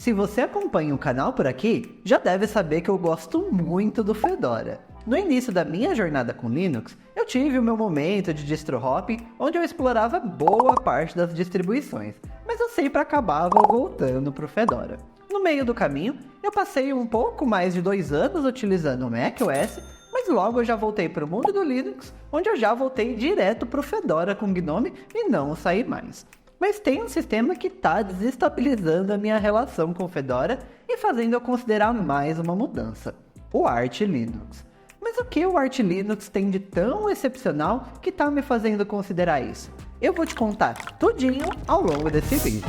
Se você acompanha o canal por aqui, já deve saber que eu gosto muito do Fedora. No início da minha jornada com Linux, eu tive o meu momento de distro hopping, onde eu explorava boa parte das distribuições, mas eu sempre acabava voltando para o Fedora. No meio do caminho, eu passei um pouco mais de 2 anos utilizando o macOS, mas logo eu já voltei para o mundo do Linux, onde eu já voltei direto para o Fedora com GNOME e não saí mais. Mas tem um sistema que está desestabilizando a minha relação com o Fedora e fazendo eu considerar mais uma mudança: o Arch Linux. Mas o que o Arch Linux tem de tão excepcional que está me fazendo considerar isso? Eu vou te contar tudinho ao longo desse vídeo.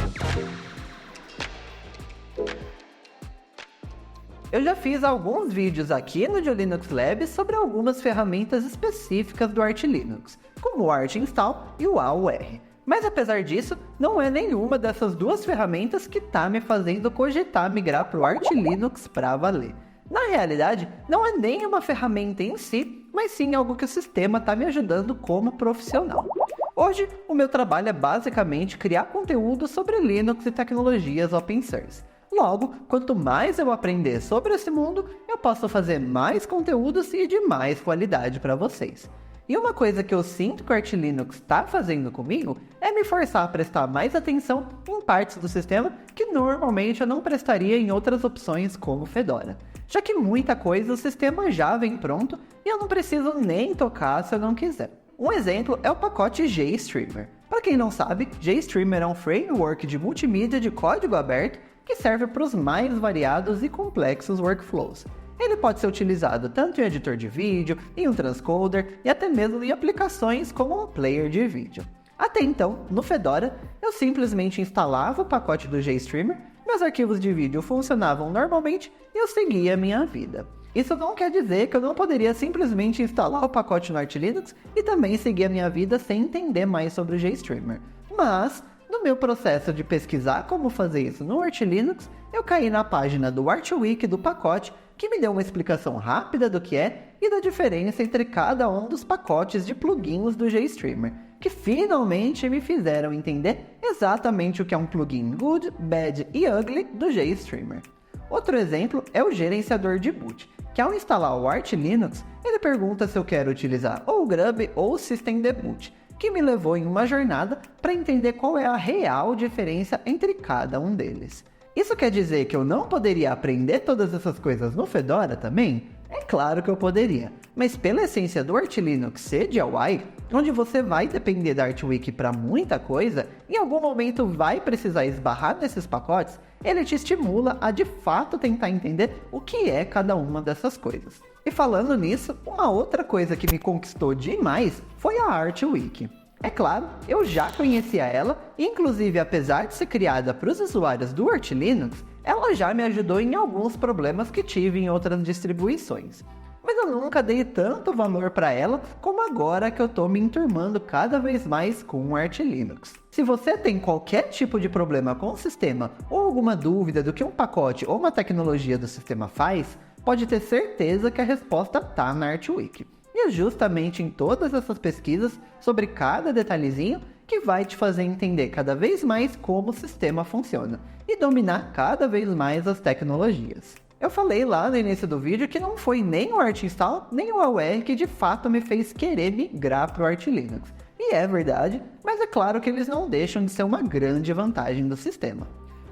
Eu já fiz alguns vídeos aqui no Linux Lab sobre algumas ferramentas específicas do Arch Linux, como o Arch Install e o AUR. Mas apesar disso, não é nenhuma dessas duas ferramentas que está me fazendo cogitar migrar para o Arch Linux para valer. Na realidade, não é nem uma ferramenta em si, mas sim algo que o sistema está me ajudando como profissional. Hoje, o meu trabalho é basicamente criar conteúdo sobre Linux e tecnologias open source. Logo, quanto mais eu aprender sobre esse mundo, eu posso fazer mais conteúdos e de mais qualidade para vocês. E uma coisa que eu sinto que o Arch Linux está fazendo comigo é me forçar a prestar mais atenção em partes do sistema que normalmente eu não prestaria em outras opções como Fedora, já que muita coisa o sistema já vem pronto e eu não preciso nem tocar se eu não quiser. Um exemplo é o pacote JStreamer. Para quem não sabe, JStreamer é um framework de multimídia de código aberto que serve para os mais variados e complexos workflows. Ele pode ser utilizado tanto em editor de vídeo, em um transcoder e até mesmo em aplicações como um player de vídeo. Até então, no Fedora, eu simplesmente instalava o pacote do JStreamer, meus arquivos de vídeo funcionavam normalmente e eu seguia a minha vida. Isso não quer dizer que eu não poderia simplesmente instalar o pacote no Arch Linux e também seguir a minha vida sem entender mais sobre o JStreamer. Mas, no meu processo de pesquisar como fazer isso no Arch Linux, eu caí na página do ArchWiki do pacote, que me deu uma explicação rápida do que é e da diferença entre cada um dos pacotes de plugins do JStreamer, que finalmente me fizeram entender exatamente o que é um plugin Good, Bad e Ugly do JStreamer. Outro exemplo é o gerenciador de boot, que ao instalar o Arch Linux, ele pergunta se eu quero utilizar ou o Grub ou o systemdboot, que me levou em uma jornada para entender qual é a real diferença entre cada um deles. Isso quer dizer que eu não poderia aprender todas essas coisas no Fedora também? É claro que eu poderia, mas pela essência do Arch Linux ser DIY, onde você vai depender da ArchWiki para muita coisa, em algum momento vai precisar esbarrar nesses pacotes, ele te estimula a de fato tentar entender o que é cada uma dessas coisas. E falando nisso, uma outra coisa que me conquistou demais foi a ArchWiki. É claro, eu já conhecia ela, e inclusive apesar de ser criada para os usuários do Arch Linux, ela já me ajudou em alguns problemas que tive em outras distribuições. Mas eu nunca dei tanto valor para ela como agora que eu estou me enturmando cada vez mais com o Arch Linux. Se você tem qualquer tipo de problema com o sistema ou alguma dúvida do que um pacote ou uma tecnologia do sistema faz, pode ter certeza que a resposta está na ArchWiki. E é justamente em todas essas pesquisas sobre cada detalhezinho que vai te fazer entender cada vez mais como o sistema funciona e dominar cada vez mais as tecnologias. Eu falei lá no início do vídeo que não foi nem o Arch Install nem o AUR que de fato me fez querer migrar para o Arch Linux. E é verdade, mas é claro que eles não deixam de ser uma grande vantagem do sistema.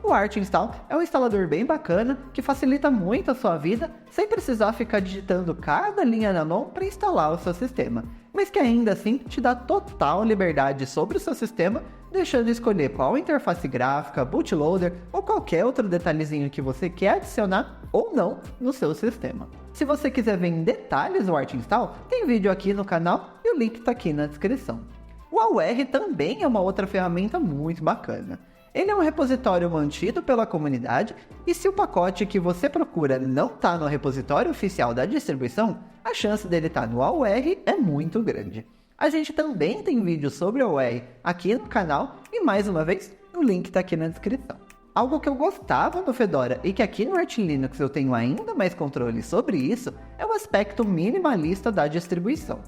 O Arch Install é um instalador bem bacana que facilita muito a sua vida sem precisar ficar digitando cada linha na mão para instalar o seu sistema, mas que ainda assim te dá total liberdade sobre o seu sistema, deixando escolher qual interface gráfica, bootloader ou qualquer outro detalhezinho que você quer adicionar ou não no seu sistema. Se você quiser ver em detalhes o Arch Install, tem vídeo aqui no canal e o link está aqui na descrição. O AUR também é uma outra ferramenta muito bacana. Ele é um repositório mantido pela comunidade e se o pacote que você procura não está no repositório oficial da distribuição, a chance dele estar no AUR é muito grande. A gente também tem vídeo sobre o AUR aqui no canal e mais uma vez, o link está aqui na descrição. Algo que eu gostava no Fedora e que aqui no Arch Linux eu tenho ainda mais controle sobre isso é o aspecto minimalista da distribuição.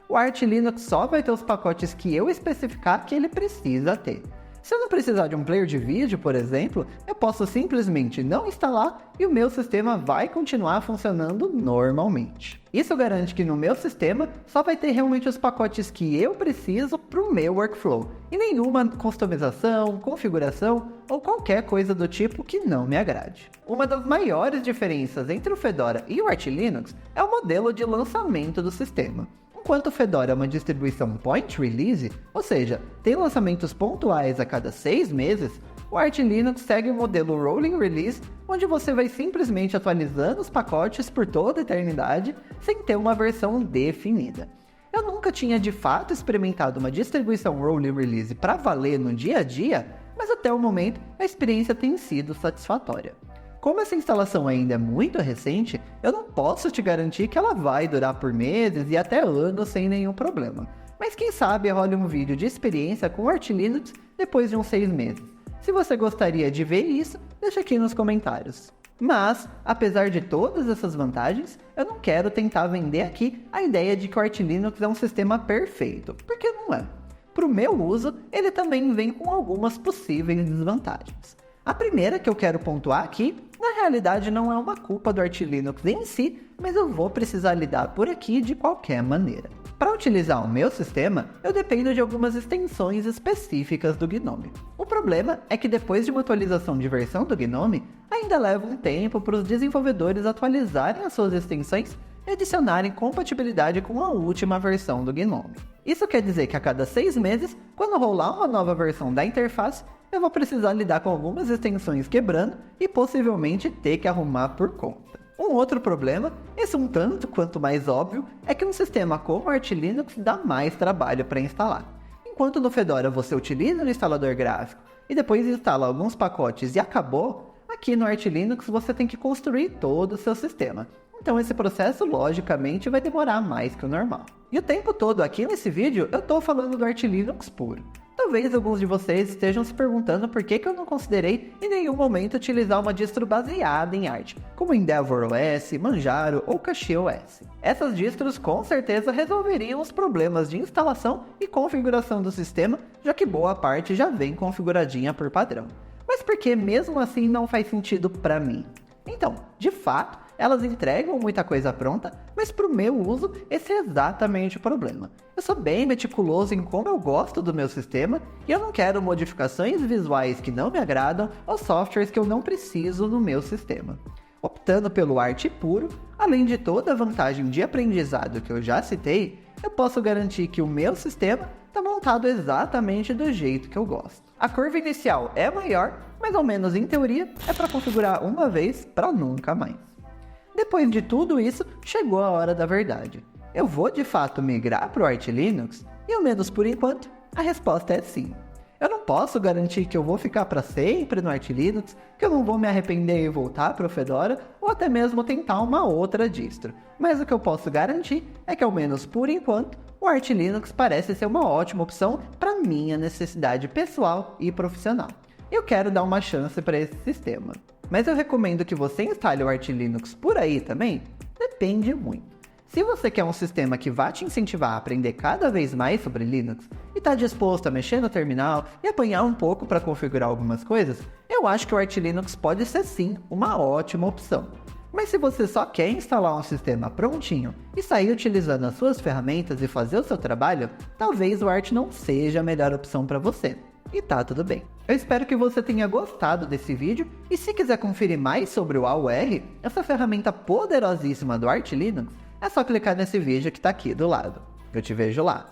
O Arch Linux só vai ter os pacotes que eu especificar que ele precisa ter. Se eu não precisar de um player de vídeo, por exemplo, eu posso simplesmente não instalar e o meu sistema vai continuar funcionando normalmente. Isso garante que no meu sistema só vai ter realmente os pacotes que eu preciso para o meu workflow, e nenhuma customização, configuração ou qualquer coisa do tipo que não me agrade. Uma das maiores diferenças entre o Fedora e o Arch Linux é o modelo de lançamento do sistema. Enquanto o Fedora é uma distribuição point release, ou seja, tem lançamentos pontuais a cada 6 meses, o Arch Linux segue o modelo rolling release, onde você vai simplesmente atualizando os pacotes por toda a eternidade, sem ter uma versão definida. Eu nunca tinha de fato experimentado uma distribuição rolling release para valer no dia a dia, mas até o momento a experiência tem sido satisfatória. Como essa instalação ainda é muito recente, eu não posso te garantir que ela vai durar por meses e até anos sem nenhum problema. Mas quem sabe role um vídeo de experiência com o Arch Linux depois de uns 6 meses. Se você gostaria de ver isso, deixa aqui nos comentários. Mas, apesar de todas essas vantagens, eu não quero tentar vender aqui a ideia de que o Arch Linux é um sistema perfeito, porque não é. Para o meu uso, ele também vem com algumas possíveis desvantagens. A primeira que eu quero pontuar aqui, na realidade não é uma culpa do Arch Linux em si, mas eu vou precisar lidar por aqui de qualquer maneira. Para utilizar o meu sistema, eu dependo de algumas extensões específicas do GNOME. O problema é que depois de uma atualização de versão do GNOME, ainda leva um tempo para os desenvolvedores atualizarem as suas extensões e adicionarem compatibilidade com a última versão do GNOME. Isso quer dizer que a cada 6 meses, quando rolar uma nova versão da interface, eu vou precisar lidar com algumas extensões quebrando e possivelmente ter que arrumar por conta. Um outro problema, esse um tanto quanto mais óbvio, é que um sistema como o Arch Linux dá mais trabalho para instalar. Enquanto no Fedora você utiliza o instalador gráfico e depois instala alguns pacotes e acabou, aqui no Arch Linux você tem que construir todo o seu sistema. Então esse processo logicamente vai demorar mais que o normal. E o tempo todo aqui nesse vídeo eu estou falando do Arch Linux puro. Talvez alguns de vocês estejam se perguntando por que eu não considerei em nenhum momento utilizar uma distro baseada em Arch, como EndeavourOS, Manjaro ou CachéOS. Essas distros com certeza resolveriam os problemas de instalação e configuração do sistema, já que boa parte já vem configuradinha por padrão. Mas por que mesmo assim não faz sentido para mim? Então, de fato, elas entregam muita coisa pronta, mas para o meu uso, esse é exatamente o problema. Eu sou bem meticuloso em como eu gosto do meu sistema, e eu não quero modificações visuais que não me agradam ou softwares que eu não preciso no meu sistema. Optando pelo Arch puro, além de toda a vantagem de aprendizado que eu já citei, eu posso garantir que o meu sistema está montado exatamente do jeito que eu gosto. A curva inicial é maior, mas ao menos em teoria, é para configurar uma vez para nunca mais. Depois de tudo isso, chegou a hora da verdade. Eu vou de fato migrar para o Arch Linux? E ao menos por enquanto, a resposta é sim. Eu não posso garantir que eu vou ficar para sempre no Arch Linux, que eu não vou me arrepender e voltar para o Fedora, ou até mesmo tentar uma outra distro. Mas o que eu posso garantir é que ao menos por enquanto, o Arch Linux parece ser uma ótima opção para minha necessidade pessoal e profissional. Eu quero dar uma chance para esse sistema. Mas eu recomendo que você instale o Arch Linux por aí também? Depende muito. Se você quer um sistema que vá te incentivar a aprender cada vez mais sobre Linux e está disposto a mexer no terminal e apanhar um pouco para configurar algumas coisas, eu acho que o Arch Linux pode ser sim uma ótima opção. Mas se você só quer instalar um sistema prontinho e sair utilizando as suas ferramentas e fazer o seu trabalho, talvez o Arch não seja a melhor opção para você. E tá tudo bem. Eu espero que você tenha gostado desse vídeo e se quiser conferir mais sobre o AUR, essa ferramenta poderosíssima do Arch Linux, é só clicar nesse vídeo que tá aqui do lado. Eu te vejo lá.